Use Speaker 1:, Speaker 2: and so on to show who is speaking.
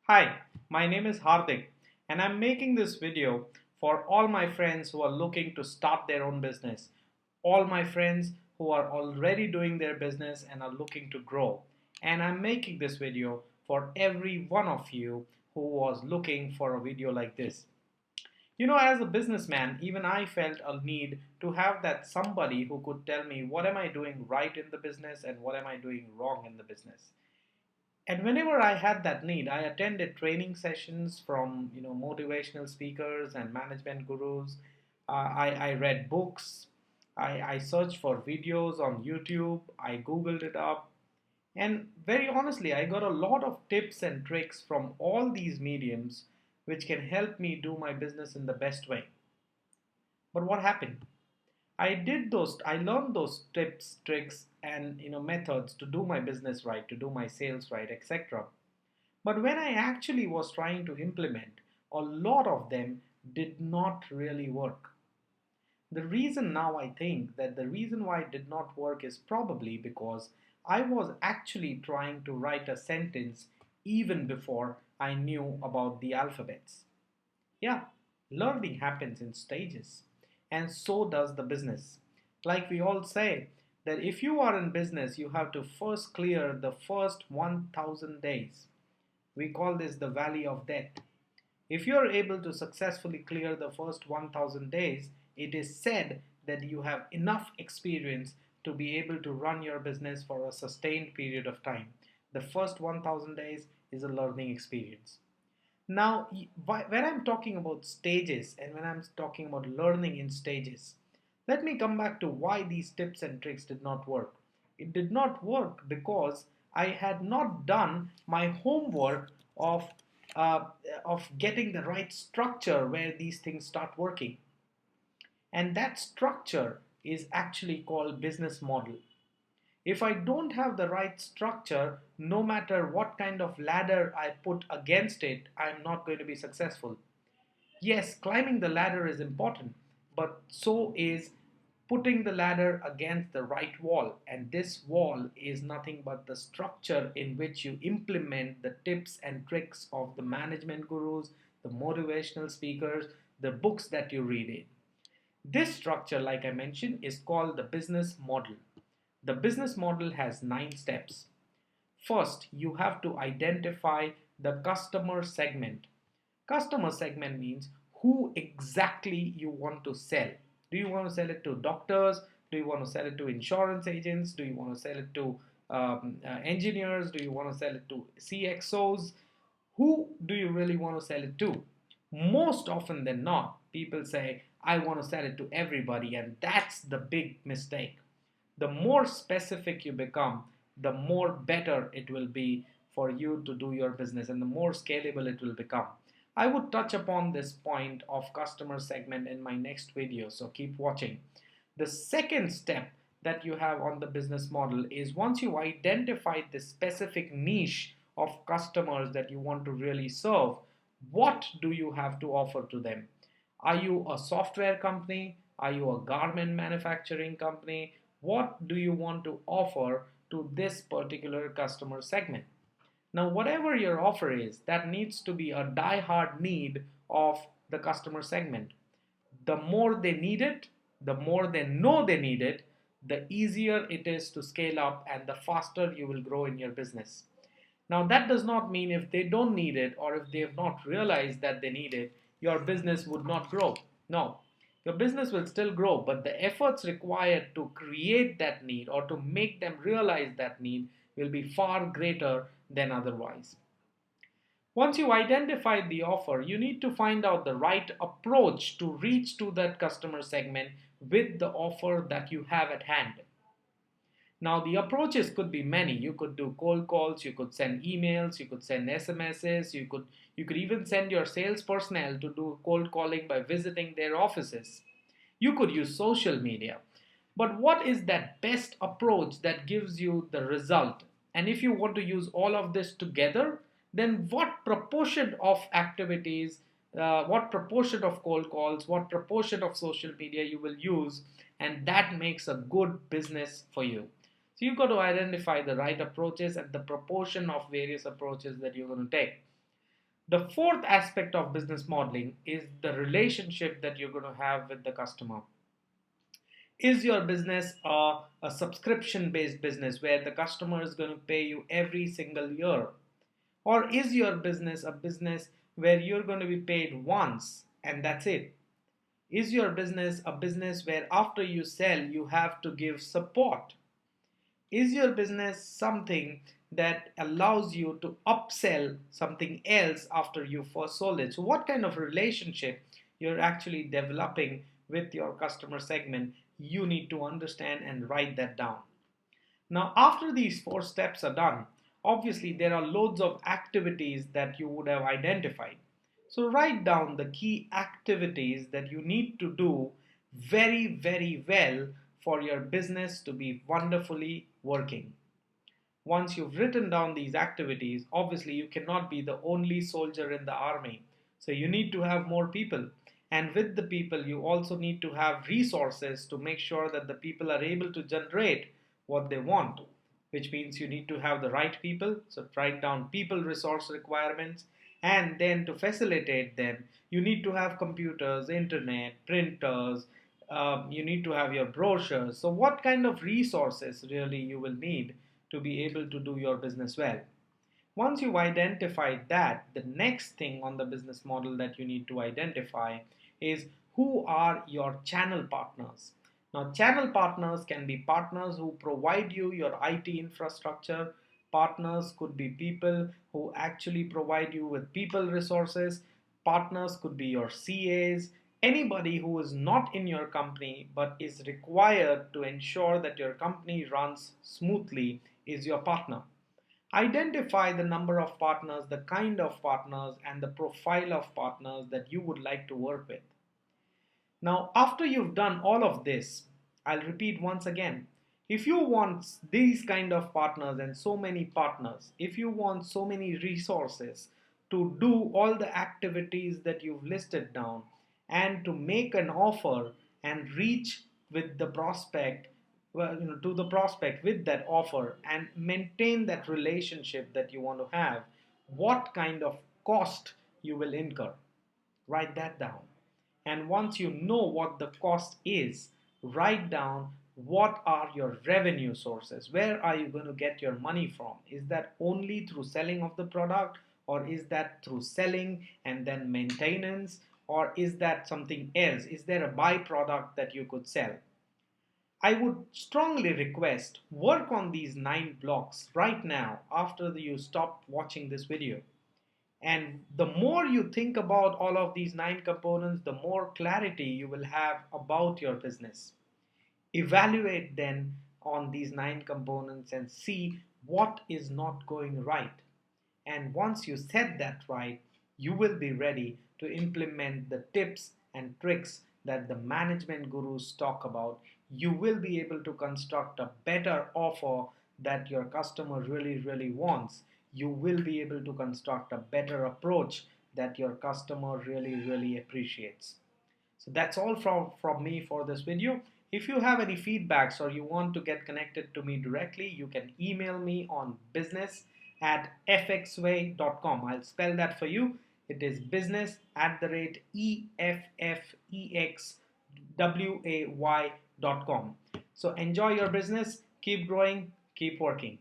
Speaker 1: Hi, my name is Hardik and I'm making this video for all my friends who are looking to start their own business, all my friends who are already doing their business and are looking to grow. And I'm making this video for every one of you who was looking for a video like this. As a businessman, even I felt a need to have that somebody who could tell me what am I doing right in the business and what am I doing wrong in the business. And whenever I had that need, I attended training sessions from motivational speakers and management gurus. I read books. I searched for videos on YouTube. I googled it up, and very honestly, I got a lot of tips and tricks from all these mediums, which can help me do my business in the best way. But what happened? I learned those tips, tricks, and methods to do my business right, to do my sales right, etc. But when I actually was trying to implement, a lot of them did not really work. The reason now I think that the reason why it did not work is probably because I was actually trying to write a sentence even before I knew about the alphabets. Yeah, learning happens in stages, and so does the business. Like we all say, that if you are in business, you have to first clear the first 1000 days. We call this the valley of death. If you are able to successfully clear the first 1000 days, it is said that you have enough experience to be able to run your business for a sustained period of time. The first 1000 days is a learning experience. Now, when I'm talking about stages and when I'm talking about learning in stages, let me come back to why these tips and tricks did not work. It did not work because I had not done my homework uh, of getting the right structure where these things start working. And that structure is actually called business model. If I don't have the right structure, no matter what kind of ladder I put against it, I'm not going to be successful. Yes, climbing the ladder is important, but so is putting the ladder against the right wall. And this wall is nothing but the structure in which you implement the tips and tricks of the management gurus, the motivational speakers, the books that you read in. This structure, like I mentioned, is called the business model. The business model has 9 steps. First, you have to identify the customer segment. Customer segment means who exactly you want to sell. Do you want to sell it to doctors? Do you want to sell it to insurance agents? Do you want to sell it to engineers? Do you want to sell it to CXOs? Who do you really want to sell it to? Most often than not, people say, I want to sell it to everybody, and that's the big mistake. The more specific you become, the more better it will be for you to do your business and the more scalable it will become. I would touch upon this point of customer segment in my next video, so keep watching. The second step that you have on the business model is once you identify the specific niche of customers that you want to really serve, what do you have to offer to them? Are you a software company? Are you a garment manufacturing company? What do you want to offer to this particular customer segment? Now, whatever your offer is, that needs to be a die-hard need of the customer segment. The more they need it, the more they know they need it, the easier it is to scale up and the faster you will grow in your business. Now, that does not mean if they don't need it or if they have not realized that they need it, your business would not grow. No, your business will still grow, but the efforts required to create that need or to make them realize that need will be far greater than otherwise. Once you identify the offer, you need to find out the right approach to reach to that customer segment with the offer that you have at hand. Now, the approaches could be many. You could do cold calls, you could send emails, you could send SMSs, you could even send your sales personnel to do cold calling by visiting their offices. You could use social media. But what is that best approach that gives you the result? And if you want to use all of this together, then what proportion of activities, what proportion of cold calls, what proportion of social media you will use, and that makes a good business for you. So you've got to identify the right approaches and the proportion of various approaches that you're going to take. The fourth aspect of business modeling is the relationship that you're going to have with the customer. Is your business a subscription based business where the customer is going to pay you every single year? Or is your business a business where you're going to be paid once and that's it? Is your business a business where after you sell, you have to give support? Is your business something that allows you to upsell something else after you first sold it? So, what kind of relationship you're actually developing with your customer segment, you need to understand and write that down. Now, after these four steps are done, obviously there are loads of activities that you would have identified. So write down the key activities that you need to do very, very well for your business to be wonderfully working. Once you've written down these activities, obviously you cannot be the only soldier in the army. So you need to have more people. And with the people, you also need to have resources to make sure that the people are able to generate what they want, which means you need to have the right people. So write down people resource requirements. And then to facilitate them, you need to have computers, internet, printers, you need to have your brochures. So what kind of resources really you will need to be able to do your business well? Once you've identified that, the next thing on the business model that you need to identify is who are your channel partners. Now, channel partners can be partners who provide you your IT infrastructure. Partners could be people who actually provide you with people resources. Partners could be your CAs. Anybody who is not in your company but is required to ensure that your company runs smoothly is your partner. Identify the number of partners, the kind of partners, and the profile of partners that you would like to work with. Now, after you've done all of this, I'll repeat once again. If you want these kind of partners and so many partners, if you want so many resources to do all the activities that you've listed down and to make an offer and reach with the prospect, well, to the prospect with that offer and maintain that relationship that you want to have, what kind of cost you will incur? Write that down. And once you know what the cost is, write down what are your revenue sources. Where are you going to get your money from? Is that only through selling of the product, or is that through selling and then maintenance, or is that something else? Is there a byproduct that you could sell? I would strongly request work on these 9 blocks right now after you stop watching this video. And the more you think about all of these 9 components, the more clarity you will have about your business. Evaluate then on these 9 components and see what is not going right. And once you set that right, you will be ready to implement the tips and tricks that the management gurus talk about. You will be able to construct a better offer that your customer really, really wants. You will be able to construct a better approach that your customer really, really appreciates. So that's all from me for this video. If you have any feedbacks or you want to get connected to me directly, you can email me on business@effxway.com. I'll spell that for you. It is business@effxway.com. So enjoy your business, keep growing, keep working.